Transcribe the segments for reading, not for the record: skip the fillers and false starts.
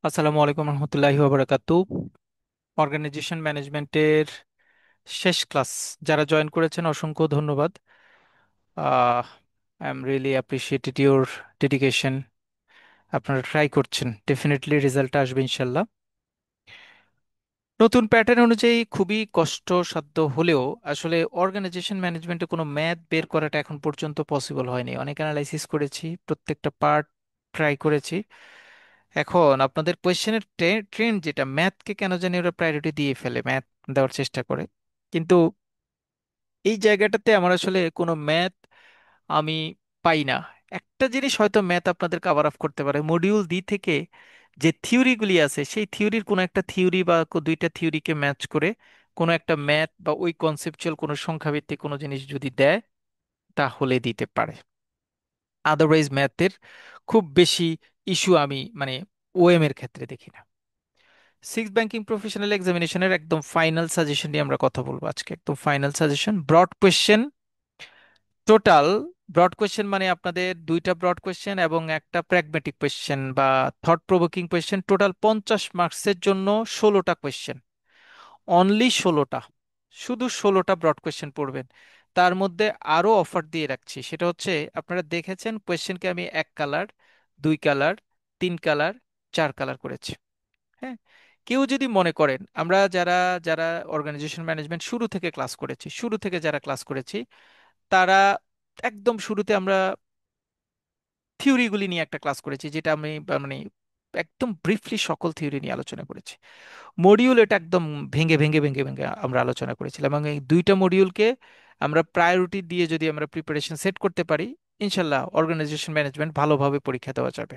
আসসালামু আলাইকুম রহমতুল্লাহি ওয়াবারাকাতু। অর্গানাইজেশন ম্যানেজমেন্টের শেষ ক্লাস যারা জয়েন করেছেন অসংখ্য ধন্যবাদ। I am really appreciated your dedication. আপনারা ট্রাই করছেন, ডেফিনেটলি রেজাল্ট আসবে ইনশাল্লাহ। নতুন প্যাটার্ন অনুযায়ী খুবই কষ্টসাধ্য হলেও আসলে অর্গানাইজেশন ম্যানেজমেন্টে কোনো ম্যাথ বের করাটা এখন পর্যন্ত পসিবল হয়নি। অনেক অ্যানালাইসিস করেছি, প্রত্যেকটা পার্ট ট্রাই করেছি। এখন আপনাদের কোয়েশ্চেনের ট্রেন্ড যেটা, ম্যাথকে কেন জানি ওরা প্রায়োরিটি দিয়ে ফেলে, ম্যাথ দেওয়ার চেষ্টা করে। কিন্তু এই জায়গাটাতে আমার আসলে কোনো ম্যাথ আমি পাই না। একটা জিনিস হয়তো ম্যাথ আপনাদের কাভার আপ করতে পারে, মডিউল ডি থেকে যে থিওরিগুলি আছে সেই থিওরির কোনো একটা থিওরি বা দুইটা থিওরিকে ম্যাচ করে কোনো একটা ম্যাথ বা ওই কনসেপচুয়াল কোনো সংখ্যাভিত্তিক কোনো জিনিস যদি দেয় তাহলে দিতে পারে। আদারওয়াইজ ম্যাথের খুব বেশি ইস্যু আমি ওএম এর ক্ষেত্রে দেখি না। সিক্স ব্যাংকিং প্রফেশনাল এক্সামিনেশনের একদম ফাইনাল সাজেশন নিয়ে আমরা কথা বলবো আজকে। একদম final suggestion, broad question total. Broad question মানে আপনাদের দুইটা ব্রড কোয়েশ্চেন এবং একটা প্র্যাগমেটিক কোয়েশ্চেন বা থট প্রভোকিং কোয়েশ্চেন, টোটাল 50 মার্কসের জন্য 16টা কোয়েশ্চেন। অনলি 16টা, শুধু 16টা ব্রড কোয়েশ্চেন পড়বেন। তার মধ্যে আরো অফার দিয়ে রাখছি, সেটা হচ্ছে আপনারা দেখেছেন কোয়েশ্চেনকে আমি এক কালার, দুই কালার, তিন কালার, চার কালার করেছি। হ্যাঁ, কেউ যদি মনে করেন, আমরা যারা যারা অর্গানাইজেশন ম্যানেজমেন্ট শুরু থেকে ক্লাস করেছি, শুরু থেকে যারা ক্লাস করেছি তারা একদম শুরুতে আমরা থিওরিগুলি নিয়ে একটা ক্লাস করেছি, যেটা আমি একদম ব্রিফলি সকল থিওরি নিয়ে আলোচনা করেছি। মডিউল এটা একদম ভেঙে ভেঙে ভেঙে ভেঙে আমরা আলোচনা করেছিলাম, এবং এই দুইটা মডিউলকে আমরা প্রায়োরিটি দিয়ে যদি আমরা প্রিপারেশন সেট করতে পারি, ইনশাল্লাহ অর্গানাইজেশন ম্যানেজমেন্ট ভালোভাবে পরীক্ষা দেওয়া যাবে।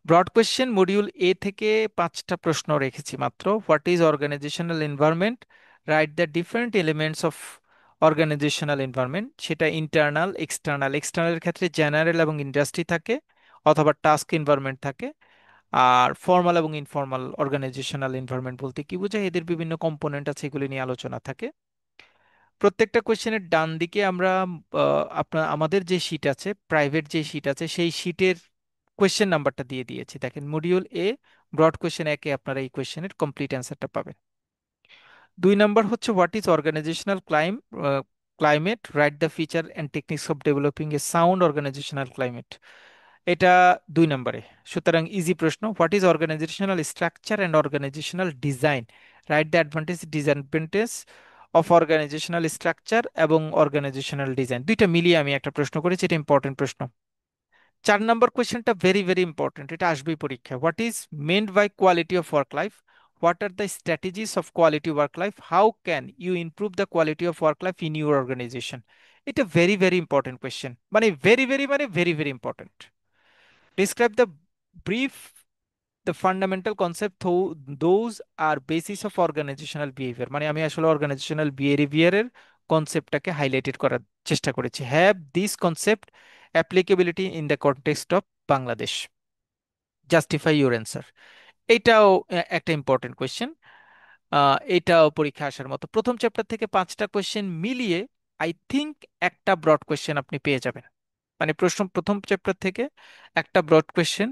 ব্রড কোয়েশ্চেন মডিউল এ থেকে 5টা প্রশ্ন রেখেছি মাত্র। What is organisational environment, write the different elements of organisational environment. সেটা ইন্টারনাল, এক্সটার্নাল। এক্সটার্নাল ক্ষেত্রে জেনারেল এবং ইন্ডাস্ট্রি থাকে, অথবা টাস্ক এনভায়রনমেন্ট থাকে। আর ফর্মাল এবং ইনফর্মাল অর্গানাইজেশনাল এনভায়রনমেন্ট বলতে কি বোঝায়, এদের বিভিন্ন কম্পোনেন্ট আছে, এগুলি নিয়ে আলোচনা থাকে। প্রত্যেকটা কোশ্চেনের ডান দিকে আমরা আপনার আমাদের যে শীট আছে, প্রাইভেট যে শীট আছে, সেই শীটের কোয়েশ্চেন নাম্বারটা দিয়ে দিয়েছি। দেখেন, মডিউল এ ব্রড কোয়েশ্চেন একে আপনারা এই কোয়েশ্চেনের কমপ্লিট অ্যান্সারটা পাবেন। 2 নম্বর হচ্ছে what is organisational climate, write the feature and techniques of developing a sound organisational climate. এটা 2 নম্বরে। সুতরাং ইজি প্রশ্ন। What is organisational structure and organisational design, write the advantage disadvantage of organisational structure এবং organisational design. দুইটা মিলিয়ে আমি একটা প্রশ্ন করেছি, এটা ইম্পর্টেন্ট প্রশ্ন। 4 নম্বর কোয়েশ্চেনটা ভেরি ভেরি ইম্পর্টেন্ট, এটা আসবেই পরীক্ষা। What is meant by quality of work life, what are the strategies of quality work life, how can you improve the quality of work life in your organisation. এটা very very important question, very very important. Describe the brief the fundamental concept those are basis of organisational behaviour. আমি আসলে organisational বিহেভিয়ারের কনসেপ্টটাকে highlighted করার চেষ্টা করেছি। Have this concept applicability in the context of Bangladesh, justify your answer. এটাও একটা important question. এটাও পরীক্ষা আসার মতো। প্রথম চ্যাপ্টার থেকে 5টা কোয়েশ্চেন মিলিয়ে আই থিংক একটা ব্রড কোয়েশ্চেন আপনি পেয়ে যাবেন। প্রথম চ্যাপ্টার থেকে একটা ব্রড কোয়েশ্চেন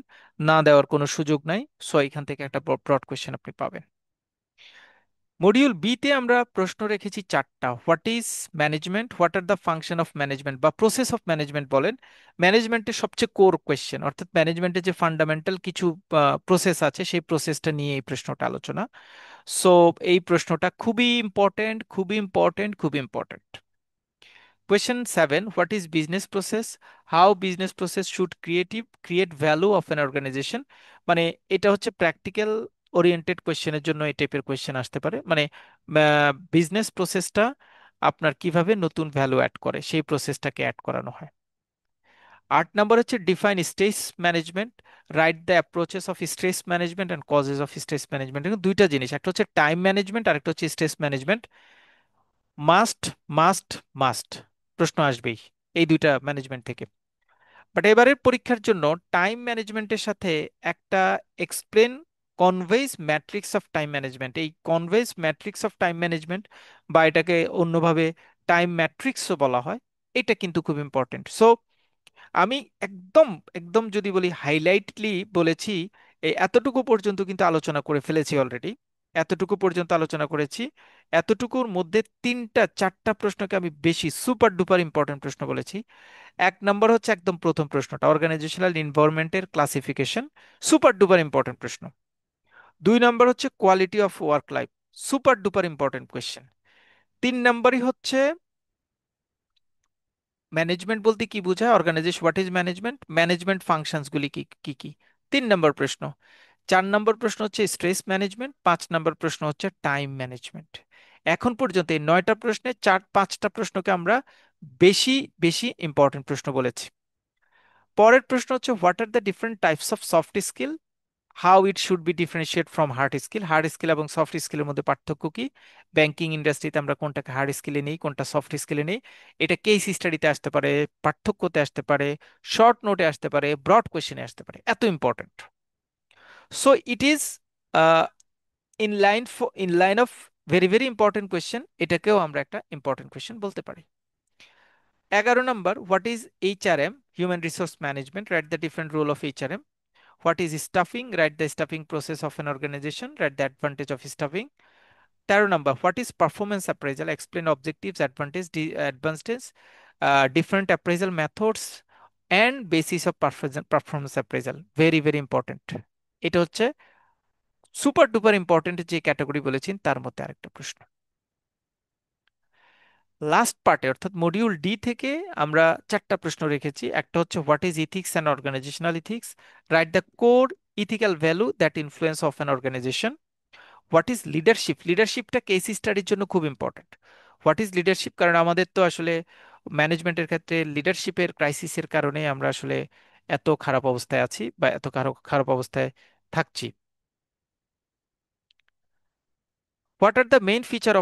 না দেওয়ার কোনো সুযোগ নাই। সো এখান থেকে একটা ব্রড কোয়েশ্চেন আপনি পাবেন। মডিউল বি তে আমরা প্রশ্ন রেখেছি 4টা। What is management, what are the function of management বা প্রসেস অফ ম্যানেজমেন্ট বলেন। ম্যানেজমেন্টের সবচেয়ে কোর কোয়েশ্চেন, অর্থাৎ ম্যানেজমেন্টের যে ফান্ডামেন্টাল কিছু প্রসেস আছে, সেই প্রসেসটা নিয়ে এই প্রশ্নটা আলোচনা। সো এই প্রশ্নটা খুবই ইম্পর্টেন্ট, খুবই ইম্পর্টেন্ট, খুবই important. Question 7. What is business process? How business process should create value of an organization? মানে এটা হচ্ছে প্র্যাকটিক্যাল ওরিয়েন্টেড কোয়েশ্চেনের জন্য এই টাইপের কোয়েশ্চেন আসতে পারে। বিজনেস প্রসেসটা আপনার কিভাবে নতুন ভ্যালু অ্যাড করে, সেই প্রসেসটাকে অ্যাড করানো হয়। 8 নম্বর হচ্ছে define stress management, write the approaches of stress management and causes of stress management. দুইটা জিনিস, একটা হচ্ছে টাইম ম্যানেজমেন্ট আর একটা হচ্ছে stress management. Must must must প্রশ্ন আসবেই এই দুইটা ম্যানেজমেন্ট থেকে। বাট এবারের পরীক্ষার জন্য টাইম ম্যানেজমেন্টের সাথে একটা explain Covey's matrix of time management, এই Covey's matrix of time management বা এটাকে অন্যভাবে টাইম ম্যাট্রিক্সও বলা হয়, এটা কিন্তু খুব ইম্পর্টেন্ট। সো আমি একদম একদম যদি বলি হাইলাইটলি বলেছি, এই এতটুকু পর্যন্ত কিন্তু আলোচনা করে ফেলেছি অলরেডি, এতটুকু পর্যন্ত আলোচনা করেছি। এতটুকুর মধ্যে তিনটা চারটা প্রশ্নকে আমি বেশি সুপার ডুপার ইম্পর্টেন্ট প্রশ্ন বলেছি। এক নম্বর হচ্ছে একদম প্রথম প্রশ্নটা, অর্গানাইজেশনাল ইনভায়রনমেন্টের ক্লাসিফিকেশন, সুপার ডুপার ইম্পর্টেন্ট প্রশ্ন। দুই নম্বর হচ্ছে quality of work life, super duper important question. তিন নম্বরই হচ্ছে ম্যানেজমেন্ট বলতে কি বোঝায়, organisation, what is management, management functions গুলি কি কি কি। তিন নম্বর প্রশ্ন। চার নম্বর প্রশ্ন হচ্ছে স্ট্রেস ম্যানেজমেন্ট, পাঁচ নম্বর প্রশ্ন হচ্ছে টাইম ম্যানেজমেন্ট। এখন পর্যন্ত এই নয়টা প্রশ্নে চার পাঁচটা প্রশ্নকে আমরা বেশি বেশি ইম্পর্টেন্ট প্রশ্ন বলেছি। পরের প্রশ্ন হচ্ছে what are the different types of soft skill, how it should be differentiate from hard skill, hard skill এবং সফট স্কিলের মধ্যে পার্থক্য কি, ব্যাংকিং ইন্ডাস্ট্রিতে আমরা কোনটাকে হার্ড স্কিলে নেই কোনটা সফট স্কিলে নেই। এটা কেস স্টাডিতে আসতে পারে, পার্থক্যতে আসতে পারে, শর্ট নোটে আসতে পারে, ব্রড কোয়েশ্চেনে আসতে পারে, এত important. So it is in line of very very important question, এটাকেও আমরা একটা ইম্পর্টেন্ট কোয়েশ্চেন বলতে পারি। 11 নম্বর, what is HRM, human resource management, write the different role of HRM. What is stuffing? Write the stuffing process of an organization. Write the advantage of stuffing. 13 number, what is performance appraisal? Explain objectives, advantages, different appraisal methods, and basis of performance appraisal. Very, very important. এটা হচ্ছে super duper important যে category বলেছেন তার মধ্যে আরেকটা প্রশ্ন। Last পার্টে অর্থাৎ মডিউল ডি থেকে আমরা চারটা প্রশ্ন রেখেছি। একটা হচ্ছে what is ethics and organisational ethics, write the core ethical value that influence of an organisation. What is leadership, লিডারশিপটা কেস স্টাডির জন্য খুব ইম্পর্টেন্ট। হোয়াট ইজ লিডারশিপ, কারণ আমাদের তো আসলে ম্যানেজমেন্টের ক্ষেত্রে লিডারশিপের ক্রাইসিসের কারণে আমরা আসলে এত খারাপ অবস্থায় আছি বা এত খারাপ খারাপ অবস্থায় থাকছি। What are the main feature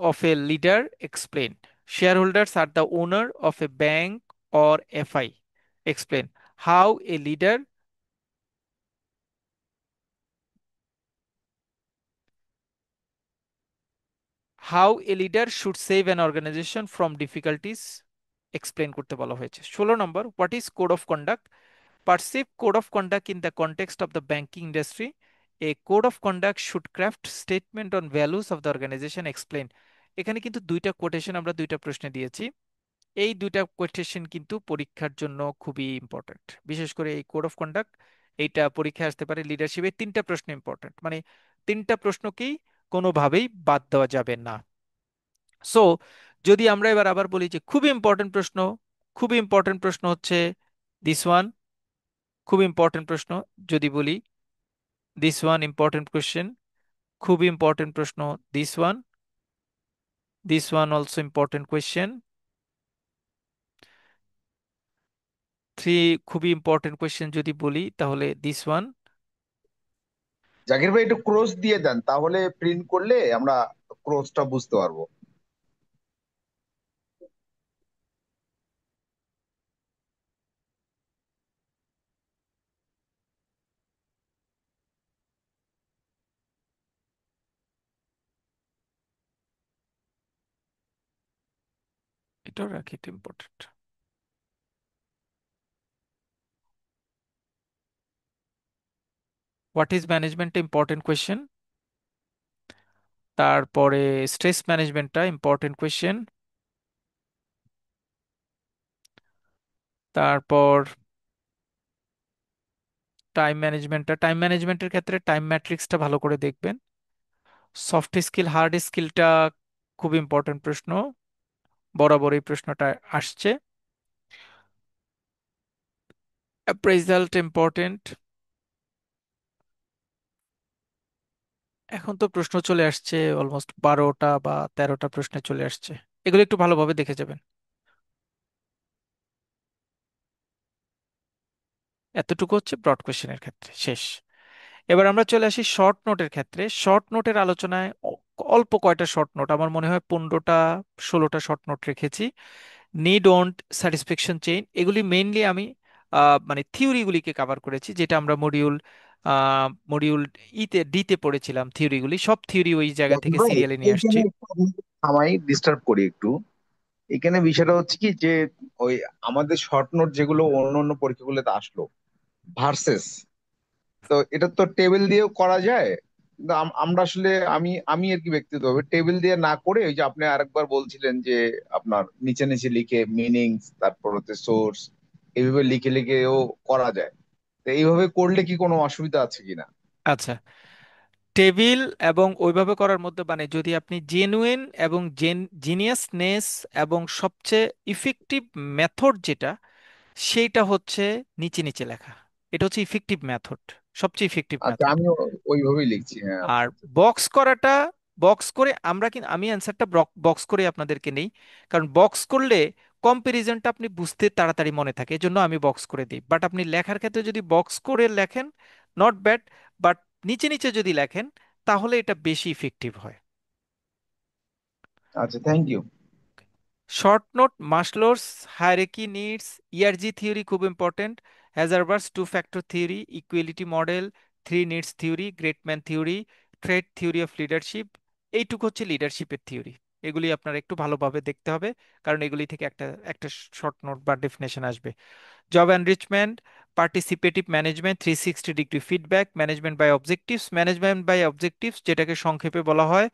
of a leader? Explain. Shareholders are the owner of a bank or FI. Explain how a leader should save an organization from difficulties. Explain করতে বলা হয়েছে। 16 নম্বর, what is code of conduct? Perceive code of conduct in the context of the banking industry. A code of conduct should craft statement on values of the organization. Explain. এখানে কিন্তু দুইটা quotation আমরা দুইটা প্রশ্নে দিয়েছি। এই দুইটা কোয়েশ্চেন কিন্তু পরীক্ষার জন্য খুবই ইম্পর্ট্যান্ট, বিশেষ করে এই কোড অফ কন্ডাক্ট, এইটা পরীক্ষায় আসতে পারে। লিডারশিপের তিনটা প্রশ্ন ইম্পর্ট্যান্ট, মানে তিনটা প্রশ্নকেই কোনোভাবেই বাদ দেওয়া যাবে না। সো যদি আমরা এবার আবার বলি যে খুবই ইম্পর্ট্যান্ট প্রশ্ন, খুবই ইম্পর্ট্যান্ট প্রশ্ন হচ্ছে দিস ওয়ান, খুব ইম্পর্ট্যান্ট প্রশ্ন যদি বলি দিস ওয়ান ইম্পর্ট্যান্ট কোয়েশ্চেন, খুব ইম্পর্ট্যান্ট প্রশ্ন this one also important question, three খুবই ইম্পর্ট্যান্ট কোয়েশ্চেন যদি বলি তাহলে দিস ওয়ান। জাকির ভাই একটু ক্রস দিয়ে দেন, তাহলে প্রিন্ট করলে আমরা ক্রসটা বুঝতে পারবো। এটাও রাখি, এটা important. What is management, important question. তারপরে স্ট্রেস ম্যানেজমেন্টটা ইম্পর্টেন্ট কোয়েশ্চেন। তারপর টাইম ম্যানেজমেন্টের ক্ষেত্রে টাইম ম্যাট্রিক্সটা ভালো করে দেখবেন। সফট স্কিল হার্ড স্কিলটা খুব ইম্পর্টেন্ট প্রশ্ন, বরাবর এই প্রশ্নটা আসছে। অ্যাপ্রেজালটা ইম্পর্টেন্ট। এখন তো প্রশ্ন চলে আসছে অলমোস্ট 12টা বা 13টা প্রশ্নে চলে আসছে, এগুলো একটু ভালোভাবে দেখে যাবেন। এতটুকু হচ্ছে ব্রড কোয়েশ্চেনের ক্ষেত্রে শেষ। এবার আমরা চলে আসি শর্ট নোটের ক্ষেত্রে। শর্ট নোটের আলোচনায় অল্প কয়টা শর্ট নোট, আমার মনে হয় 15টা 16টা শর্ট নোট রেখেছি। নিড, ওন্ট, স্যাটিসফ্যাকশন চেইন, এগুলি মেইনলি আমি মানে থিওরিগুলিকে কাভার করেছি, যেটা আমরা মডিউল ডিতে পড়েছিলাম। থিওরিগুলি সব থিওরি ওই জায়গা জাকির থেকে ভাই, সিরিয়ালে নিয়ে আসছি। এইখানে একটু আপনাকে থামাই, ডিস্টার্ব করি একটু। এখানে বিষয়টা হচ্ছে কি যে ওই আমাদের শর্ট নোট যেগুলো অন্য অন্য পরীক্ষাগুলোতে আসলো ভার্সেস তো এটা তো টেবিল দিয়েও করা যায়, কিন্তু আমরা আসলে আমি আমি আর কি ব্যক্তিগতভাবে টেবিল দিয়ে না করে ওই যে আপনি আরেকবার বলছিলেন যে আপনার নিচে নিচে লিখে মিনিংস, তারপর হচ্ছে সোর্স, এইভাবে লিখে লিখেও করা যায়। তো এইভাবে করলে কি কোনো অসুবিধা আছে কিনা? আচ্ছা, টেবিল এবং ওইভাবে করার মধ্যে মানে যদি আপনি জেনুইন এবং জিনিয়াসনেস এবং সবচেয়ে ইফেক্টিভ মেথড যেটা, সেইটা হচ্ছে নিচে নিচে লেখা। এটা হচ্ছে ইফেক্টিভ মেথড, সবচেয়ে ইফেক্টিভ আচ্ছা, মেথড। আমিও ওইভাবেই লিখছি, হ্যাঁ, আর আচ্ছা আচ্ছা। বক্স করাটা, বক্স করে আমরা কিন্তু আমি অ্যান্সারটা বক্স করে আপনাদেরকে নেই, কারণ বক্স করলে কম্পারিজনটা আপনি বুঝতে তাড়াতাড়ি মনে থাকে, এজন্য আমি বক্স করে দিই। বাট আপনি লেখার ক্ষেত্রে যদি বক্স করে লেখেন, নট ব্যাড, বাট নিচে নিচে যদি লেখেন তাহলে এটা বেশি ইফেক্টিভ হয়। আচ্ছা, thank you. Short note, Maslow's hierarchy needs, ERG theory খুব important, Herzberg's two factor theory, equality model, three needs theory, great man theory, trade theory of leadership. এইটুকু হচ্ছে লিডারশিপের থিওরি। এগুলি আপনার একটু ভালোভাবে দেখতে হবে, কারণ এগুলি থেকে একটা একটা শর্ট নোট বা ডেফিনেশন আসবে। Job enrichment, participative management, 360 degree feedback, management by objectives. Management by objectives যেটাকে সংক্ষেপে বলা হয়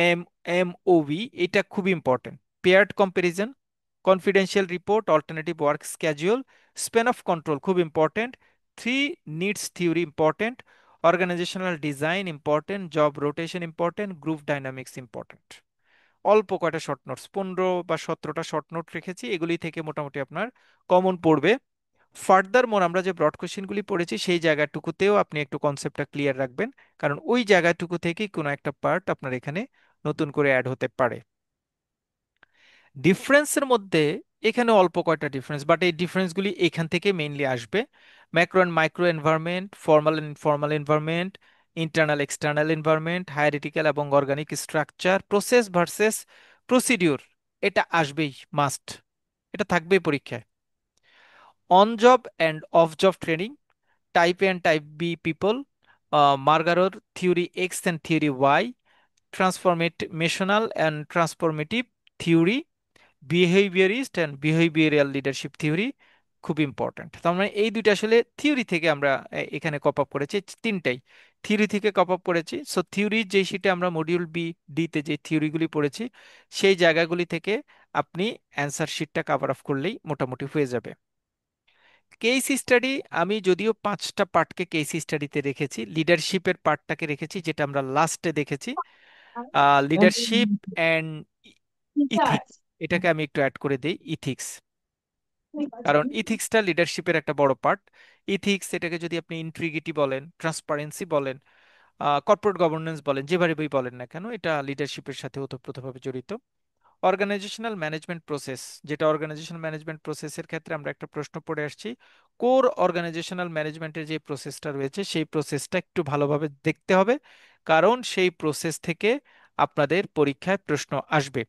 এম এমওভি, এটা খুব important. Paired comparison, confidential report, alternative work schedule, span of control খুব important, three needs theory important, organisational design important, job rotation important, group dynamics important. অল্প কয়টা short notes, 15 বা 17টা শর্ট নোট রেখেছি, এগুলি থেকে মোটামুটি আপনার কমন পড়বে। ফার্দার মোর আমরা যে ব্রড কোশ্চেনগুলি পড়েছি সেই জায়গাটুকুতেও আপনি একটু কনসেপ্টটা ক্লিয়ার রাখবেন, কারণ ওই জায়গাটুকু থেকেই কোনো একটা পার্ট আপনার এখানে নতুন করে অ্যাড হতে পারে। ডিফারেন্সের মধ্যে এখানে অল্প কয়টা ডিফারেন্স, বাট এই ডিফারেন্সগুলি এখান থেকে মেইনলি আসবে। Macro and micro environment, formal and informal environment, internal external environment, hierarchical এবং organic structure, process versus procedure, এটা আসবেই, মাস্ট, এটা থাকবেই পরীক্ষায়। On job and off job training, type A and type B people, Margaroর theory X and theory Y, transformational and transformative theory, behaviorist and behavioral leadership theory খুব important. তার মানে এই দুইটা আসলে থিওরি থেকে আমরা এখানে কপ আপ করেছি, তিনটাই থিওরি থেকে কপ আপ করেছি। সো থিওরি যে শিটে আমরা মডিউল ডি তে যে থিওরিগুলি পড়েছি সেই জায়গাগুলি থেকে আপনি অ্যান্সার শিটটা কভার আপ করলেই মোটামুটি হয়ে যাবে। কেস স্টাডি, আমি যদিও 5টা পার্টকে কেস স্টাডিতে রেখেছি, লিডারশিপের পার্টটাকে রেখেছি যেটা আমরা লাস্টে দেখেছি, লিডারশিপ অ্যান্ড ইথিক্স, এটাকে আমি একটু অ্যাড করে দিই ইথিক্স, কারণ ইথিক্সটা লিডারশিপের একটা বড় পার্ট। ইথিক্স এটাকে যদি আপনি ইন্টিগ্রিটি বলেন, ট্রান্সপারেন্সি বলেন, কর্পোরেট গভর্নেন্স বলেন, যেভাবেই বলেন না কেন, এটা লিডারশিপের সাথে ওতপ্রোতভাবে জড়িত। অর্গানাইজেশনাল ম্যানেজমেন্ট প্রসেস, যেটা অর্গানাইজেশনাল ম্যানেজমেন্ট প্রসেসের ক্ষেত্রে আমরা একটা প্রশ্ন পড়ে আসছি, কোর অর্গানাইজেশনাল ম্যানেজমেন্টের যে প্রসেসটা রয়েছে সেই প্রসেসটা একটু ভালোভাবে দেখতে হবে, কারণ সেই প্রসেস থেকে আপনাদের পরীক্ষায় প্রশ্ন আসবে।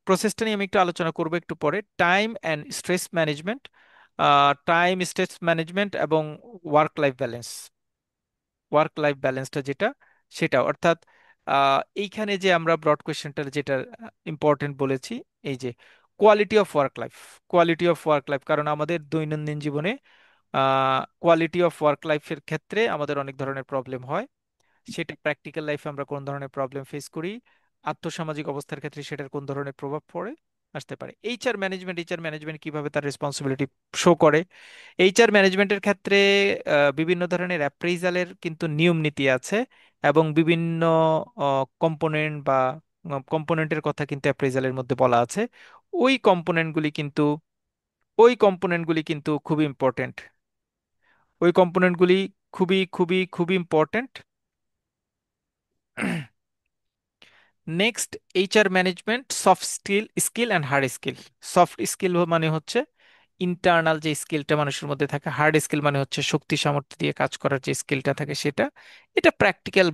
প্রসেসটা নিয়ে আমি একটু আলোচনা করব একটু পরে। Time and stress management, time stress management এবং work life balance, work life ব্যালেন্সটা যেটা, সেটা অর্থাৎ এইখানে যে আমরা ব্রড কোয়েশ্চেনটা যেটা ইম্পর্টেন্ট বলেছি, এই যে quality of work life, quality of work life, কারণ আমাদের দৈনন্দিন জীবনে কোয়ালিটি অফ ওয়ার্ক লাইফের ক্ষেত্রে আমাদের অনেক ধরনের প্রবলেম হয়। সেটা প্র্যাকটিক্যাল লাইফে আমরা কোন ধরনের প্রবলেম ফেস করি, আর্থসামাজিক অবস্থার ক্ষেত্রে সেটার কোন ধরনের প্রভাব পড়ে আসতে পারে। এইচআর ম্যানেজমেন্ট কিভাবে তার রেসপন্সিবিলিটি শো করে। এইচআর ম্যানেজমেন্টের ক্ষেত্রে বিভিন্ন ধরনের অ্যাপ্রেইজালের কিন্তু নিয়ম নীতি আছে, এবং বিভিন্ন কম্পোনেন্ট বা কম্পোনেন্টের কথা কিন্তু অ্যাপ্রেইজালের মধ্যে বলা আছে। ওই কম্পোনেন্টগুলি কিন্তু ওই কম্পোনেন্টগুলি কিন্তু খুব ইম্পর্টেন্ট, ওই কম্পোনেন্টগুলি খুবই খুবই খুবই important. Next, HR management soft skill and hard skill. Soft skill মানে হচ্ছে ইন্টারনাল যে স্কিলটা মানুষের মধ্যে থাকে, হার্ড স্কিল মানে হচ্ছে শক্তি সামর্থ্য দিয়ে কাজ করার যে স্কিলটা থাকে সেটা। এটা প্র্যাকটিক্যাল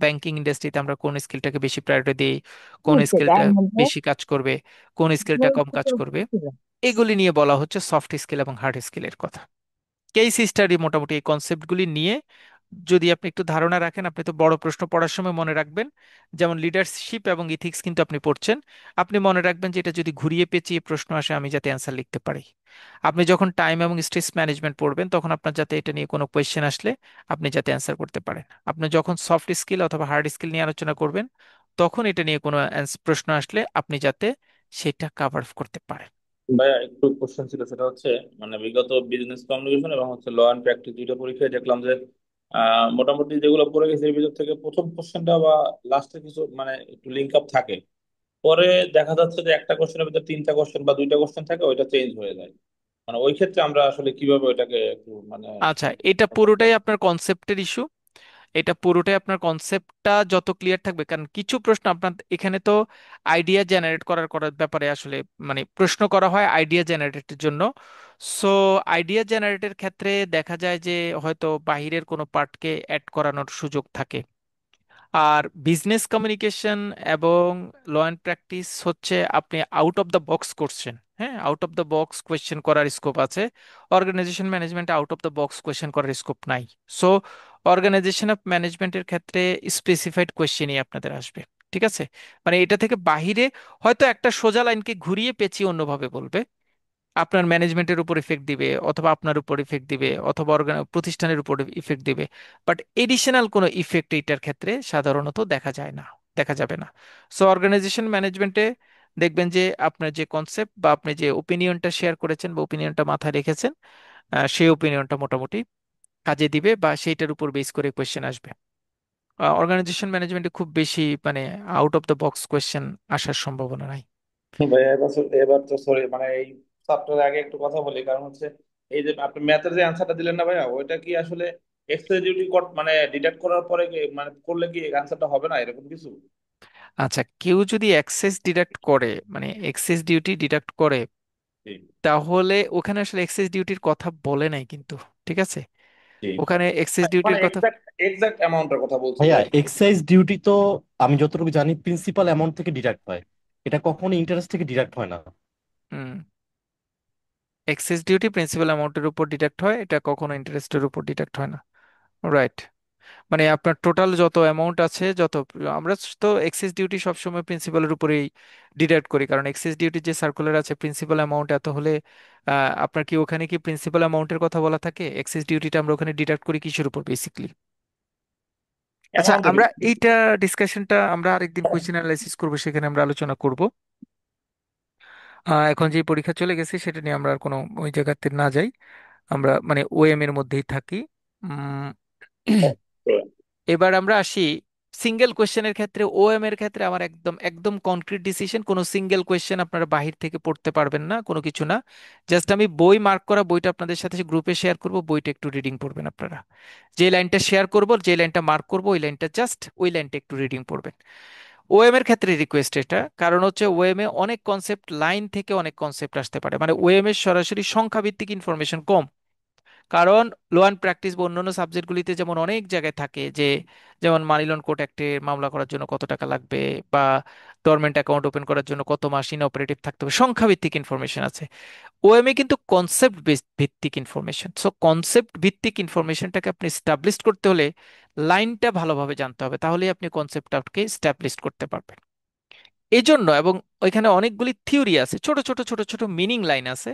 ব্যাংকিং ইন্ডাস্ট্রিতে আমরা কোন স্কিলটাকে বেশি প্রায়োরিটি দিই, কোন স্কিলটা বেশি কাজ করবে, কোন স্কিলটা কম কাজ করবে, এগুলি নিয়ে বলা হচ্ছে সফট স্কিল এবং হার্ড স্কিলের কথা। কেস স্টাডি মোটামুটি এই কনসেপ্টগুলি নিয়ে যদি আপনি একটু ধারণা রাখেন, আপনি তো বড় প্রশ্ন পড়ার সময় মনে রাখবেন। যেমন লিডারশিপ এবং ইথিক্স কিন্তু আপনি পড়ছেন, আপনি মনে রাখবেন যে এটা যদি ঘুরিয়ে পেঁচিয়ে প্রশ্ন আসে আমি যাতে অ্যান্সার লিখতে পারি। আপনি যখন টাইম এবং স্ট্রেস ম্যানেজমেন্ট পড়বেন তখন আপনার যাতে এটা নিয়ে কোনো কোয়েশ্চেন আসলে আপনি যাতে অ্যান্সার করতে পারেন। আপনি যখন সফট স্কিল অথবা হার্ড স্কিল নিয়ে আলোচনা করবেন তখন এটা নিয়ে কোনো প্রশ্ন আসলে আপনি যাতে সেটা কাভার করতে পারেন। ভাইয়া একটু কোশ্চেন ছিল, সেটা হচ্ছে মানে বিগত বিজনেস কমিউনিকেশন এবং হচ্ছে ল অ্যান্ড প্র্যাকটিস দুইটা পরীক্ষায় দেখলাম যে মোটামুটি যেগুলো পড়ে গেছে এর ভিতর থেকে প্রথম কোশ্চেনটা বা লাস্টে কিছু মানে একটু লিঙ্ক আপ থাকে, পরে দেখা যাচ্ছে যে একটা কোশ্চেনের ভিতরে তিনটা কোশ্চেন বা দুইটা কোশ্চেন থাকে, ওইটা চেঞ্জ হয়ে যায়। মানে ওই ক্ষেত্রে আমরা আসলে কিভাবে ওইটাকে একটু মানে আচ্ছা, এটা পুরোটাই আপনার কনসেপ্টের ইস্যু। এটা পুরোটাই আপনার কনসেপ্টটা যত ক্লিয়ার থাকবে, কারণ কিছু প্রশ্ন আপনার এখানে তো আইডিয়া জেনারেট করার করার ব্যাপারে আসলে মানে প্রশ্ন করা হয় আইডিয়া জেনারেটের জন্য। সো আইডিয়া জেনারেটের ক্ষেত্রে দেখা যায় যে হয়তো বাহিরের কোনো পার্টকে অ্যাড করানোর সুযোগ থাকে। আর বিজনেস কমিউনিকেশন এবং ল অ্যান্ড প্র্যাকটিস হচ্ছে আপনি আউট অফ দ্য বক্স করছেন। হ্যাঁ, out of the box question করার স্কোপ আছে। অর্গানাইজেশন ম্যানেজমেন্টে out of the box question করার স্কোপ নাই। সো অর্গানাইজেশন অফ ম্যানেজমেন্টের ক্ষেত্রে স্পেসিফাইড কোয়েশ্চেনই আপনাদের আসবে। ঠিক আছে, মানে এটা থেকে বাহিরে হয়তো একটা সোজা লাইনকে ঘুরিয়ে পেঁচিয়ে অন্যভাবে বলবে, আপনার ম্যানেজমেন্টের উপর ইফেক্ট দিবে অথবা আপনার উপর ইফেক্ট দিবে অথবা প্রতিষ্ঠানের উপর ইফেক্ট দিবে। বাট এডিশনাল কোনো ইফেক্ট এইটার ক্ষেত্রে সাধারণত দেখা যায় না, দেখা যাবে না। সো অর্গানাইজেশন ম্যানেজমেন্টে দেখবেন যে আপনার যে কনসেপ্ট বা আপনি যে ওপিনিয়নটা শেয়ার করেছেন বা ওপিনিয়নটা মাথায় রেখেছেন, সেই ওপিনিয়নটা মোটামুটি কাজে দিবে বা সেইটার উপর বেস করে কোয়েশ্চেন আসবে। অর্গানাইজেশন ম্যানেজমেন্টে খুব বেশি মানে out of the box question আসার সম্ভাবনা নাই। ভাইয়া এবার এবার তো সরি মানে এই চ্যাপ্টারের আগে একটু কথা বলি, কারণ হচ্ছে এই যে আপনি ম্যাথের যে অ্যান্সারটা দিলেন না ভাইয়া, ওইটা কি আসলে এক্সেস ডিউটি মানে ডিডাক্ট করার পরে মানে করলে কি অ্যান্সারটা হবে না এরকম কিছু? আচ্ছা, কেউ যদি এক্সেস ডিডাক্ট করে মানে এক্সেস ডিউটি ডিডাক্ট করে, জি। তাহলে ওখানে আসলে এক্সেস ডিউটির কথা বলে নাই কিন্তু। ঠিক আছে, জি। ওখানে এক্সেস মানে ডিউটির কথা। এক্সাক্ট এক্সাক্ট অ্যামাউন্টের কথা বলছি ভাইয়া ভাই। এক্সাইজ ডিউটি তো আমি যতটুকু জানি প্রিন্সিপাল অ্যামাউন্ট থেকে ডিডাক্ট হয়, এটা কখনো ইন্টারেস্ট থেকে ডিডাক্ট হয় না। হুম, এক্সেস ডিউটি প্রিন্সিপাল অ্যামাউন্টের উপর ডিডাক্ট হয়, এটা কখনো ইন্টারেস্টের উপর ডিডাক্ট হয় না। রাইট, মানে আপনার টোটাল যত অ্যামাউন্ট আছে যত, আমরা তো এক্সেস ডিউটি সবসময় প্রিন্সিপালের উপরেই ডিডাক্ট করি, কারণ এক্সেস ডিউটির যে সার্কুলার আছে প্রিন্সিপাল অ্যামাউন্ট এত হলে আপনার কি ওখানে কি প্রিন্সিপাল অ্যামাউন্টের কথা বলা থাকে? এক্সেস ডিউটিটা আমরা ওখানে ডিডাক্ট করি কিসের উপর বেসিকলি? আচ্ছা, অ্যামাউন্টের আমরা এইটা ডিসকাশনটা আমরা আরেকদিন কোয়েশ্চেন অ্যানালাইসিস করবো, সেখানে আমরা আলোচনা করব। এখন যে পরীক্ষা চলে গেছে সেটা নিয়ে আমরা আর কোনো ওই জায়গাতে না যাই, আমরা মানে ওএম এর মধ্যেই থাকি। উম, এবার আমরা আসি সিঙ্গেল কোয়েশ্চেনের ক্ষেত্রে। ওএম এর ক্ষেত্রে আমার একদম একদম কনক্রিট ডিসিশন, কোনো সিঙ্গেল কোয়েশ্চেন আপনারা বাহির থেকে পড়তে পারবেন না, কোনো কিছু না। জাস্ট আমি বই মার্ক করা বইটা আপনাদের সাথে গ্রুপে শেয়ার করব, বইটা একটু রিডিং পড়বেন আপনারা। যে লাইনটা শেয়ার করব, যে লাইনটা মার্ক করব, ওই লাইনটা জাস্ট ওই লাইনটা একটু রিডিং পড়বেন। ওএম এর ক্ষেত্রে রিকোয়েস্ট এটা, কারণ হচ্ছে ওএম এ অনেক কনসেপ্ট লাইন থেকে অনেক কনসেপ্ট আসতে পারে, মানে ওএম এর সরাসরি সংখ্যা ভিত্তিক ইনফরমেশন কম। কারণ লো অ্যান্ড প্র্যাকটিস বা অন্যান্য সাবজেক্টগুলিতে যেমন অনেক জায়গায় থাকে যে, যেমন মানি লন কোর্ট অ্যাক্টে মামলা করার জন্য কত টাকা লাগবে, বা ডরমেন্ট অ্যাকাউন্ট ওপেন করার জন্য কত মাস ইনঅপারেটিভ থাকতে হবে, সংখ্যা ভিত্তিক ইনফরমেশন আছে। ওএমএ কিন্তু কনসেপ্ট ভিত্তিক ইনফরমেশন। সো কনসেপ্ট ভিত্তিক ইনফরমেশনটাকে আপনি স্টাবলিশ করতে হলে লাইনটা ভালোভাবে জানতে হবে, তাহলেই আপনি কনসেপ্টটাকে স্টাবলিশ করতে পারবেন। এই জন্য এবং ওইখানে অনেকগুলি থিওরি আছে, ছোট ছোট ছোট ছোট মিনিং লাইন আছে।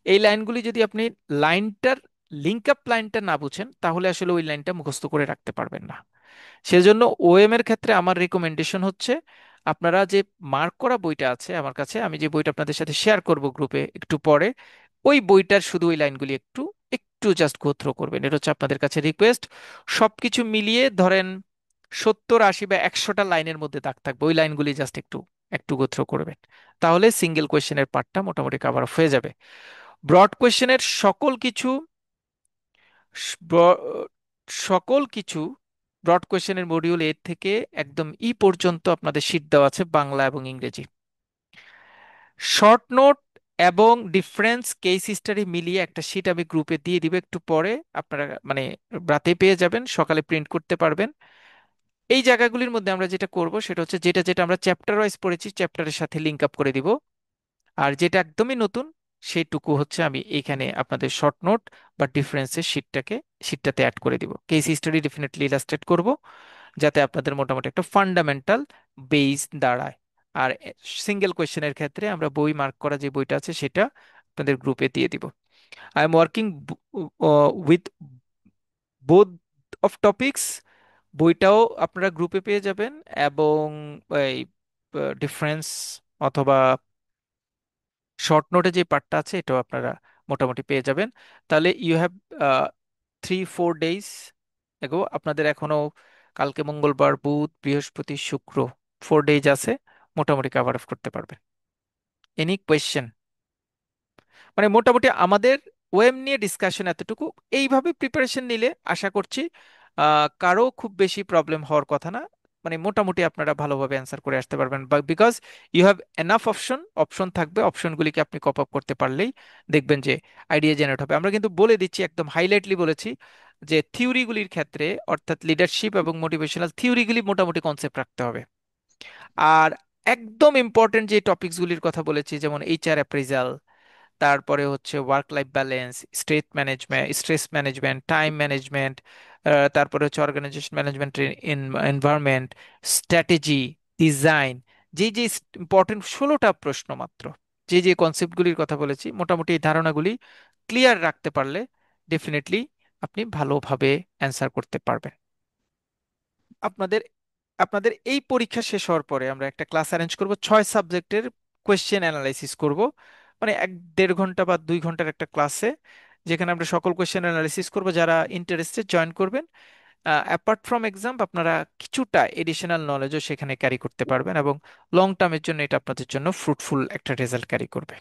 এই লাইনগুলি যদি আপনি লাইনটার লিঙ্ক আপ লাইনটা না বুঝেন তাহলে আসলে ওই লাইনটা মুখস্থ করে রাখতে পারবেন না। সেজন্য ওএম এর ক্ষেত্রে আমার রিকমেন্ডেশন হচ্ছে আপনারা যে মার্ক করা বইটা আছে আমার কাছে, আমি যে বইটা আপনাদের সাথে শেয়ার করব গ্রুপে একটু পরে, ওই বইটার শুধু ওই লাইনগুলি একটু একটু জাস্ট গো থ্রো করবেন, এটা হচ্ছে আপনাদের কাছে রিকোয়েস্ট। সবকিছু মিলিয়ে ধরেন 70 80 বা 100টা লাইনের মধ্যে দাগ থাকবে, ওই লাইনগুলি জাস্ট একটু একটু গো থ্রো করবেন, তাহলে সিঙ্গেল কোয়েশ্চেনের পার্টটা মোটামুটি কভার অফ হয়ে যাবে। ব্রড কোয়েশ্চেনের সকল কিছু স- ব- সকল কিছু ব্রড কোয়েশ্চেনের মডিউল এ থেকে একদম ই পর্যন্ত আপনাদের শিট দেওয়া আছে বাংলা এবং ইংরেজি। শর্ট নোট এবং ডিফারেন্স কেস হিস্টারি মিলিয়ে একটা শিট আমি গ্রুপে দিয়ে দিব একটু পরে, আপনারা মানে রাতে পেয়ে যাবেন, সকালে প্রিন্ট করতে পারবেন। এই জায়গাগুলির মধ্যে আমরা যেটা করব সেটা হচ্ছে যেটা যেটা আমরা চ্যাপ্টার ওয়াইজ পড়েছি চ্যাপ্টারের সাথে লিঙ্ক আপ করে দিব। আর যেটা একদমই নতুন সেইটুকু হচ্ছে আমি এইখানে আপনাদের শর্ট নোট বা ডিফারেন্সের শিটটাতে অ্যাড করে দিব। কেস হিস্টোরি ডেফিনেটলি ইলাস্ট্রেট করব যাতে আপনাদের মোটামুটি একটা ফান্ডামেন্টাল বেস দাঁড়ায়। আর সিঙ্গেল কোয়েশ্চেনের ক্ষেত্রে আমরা বই মার্ক করা যে বইটা আছে সেটা আপনাদের গ্রুপে দিয়ে দিব। I am working with both of topics. বইটাও আপনারা গ্রুপে পেয়ে যাবেন, এবং এই ডিফারেন্স অথবা শর্ট নোটে যে পার্টটা আছে এটাও আপনারা মোটামুটি পেয়ে যাবেন। তাহলে ইউ হ্যাভ 3-4 ডেজ এগো, আপনাদের এখনো কালকে মঙ্গলবার, বুধ, বৃহস্পতি, শুক্র, 4 ডেজ আছে, মোটামুটি কাভার অফ করতে পারবেন। Any question? মানে মোটামুটি আমাদের ওয়েম নিয়ে ডিসকাশন এতটুকু। এইভাবে প্রিপারেশন নিলে আশা করছি কারো খুব বেশি প্রবলেম হওয়ার কথা না। মানে মোটামুটি আপনারা ভালোভাবে অ্যান্সার করে আসতে পারবেন, because you have enough option, option থাকবে, অপশনগুলিকে আপনি কপ আপ করতে পারলেই দেখবেন যে আইডিয়া জেনারেট হবে। আমরা কিন্তু বলে দিচ্ছি, একদম হাইলাইটলি বলেছি যে থিওরিগুলির ক্ষেত্রে, অর্থাৎ লিডারশিপ এবং মোটিভেশনাল থিওরিগুলি মোটামুটি কনসেপ্ট রাখতে হবে। আর একদম ইম্পর্টেন্ট যে টপিকসগুলির কথা বলেছি, যেমন এইচআর অ্যাপ্রেজাল, তারপরে হচ্ছে work life balance, stress management, time management, তারপরে হচ্ছে organisation management, environment, strategy, design, যে যে ইম্পর্টেন্ট 16টা প্রশ্ন মাত্র, যে যে কনসেপ্টগুলির কথা বলেছি, মোটামুটি এই ধারণাগুলি ক্লিয়ার রাখতে পারলে ডেফিনেটলি আপনি ভালোভাবে অ্যান্সার করতে পারবেন। আপনাদের আপনাদের এই পরীক্ষা শেষ হওয়ার পরে আমরা একটা ক্লাস অ্যারেঞ্জ করব, 6 সাবজেক্টের কোয়েশ্চেন অ্যানালাইসিস করব। মানে 1-1.5 ঘন্টা বা 2 ঘন্টার একটা ক্লাসে, যেখানে আমরা সকল কোয়েশ্চেন অ্যানালাইসিস করব। যারা ইন্টারেস্টেড জয়েন করবেন। অ্যাপার্ট ফ্রম এক্সাম, আপনারা কিছুটা এডিশনাল নলেজও সেখানে ক্যারি করতে পারবেন, এবং লং টার্মের জন্য এটা আপনাদের জন্য ফ্রুটফুল একটা রেজাল্ট ক্যারি করবে।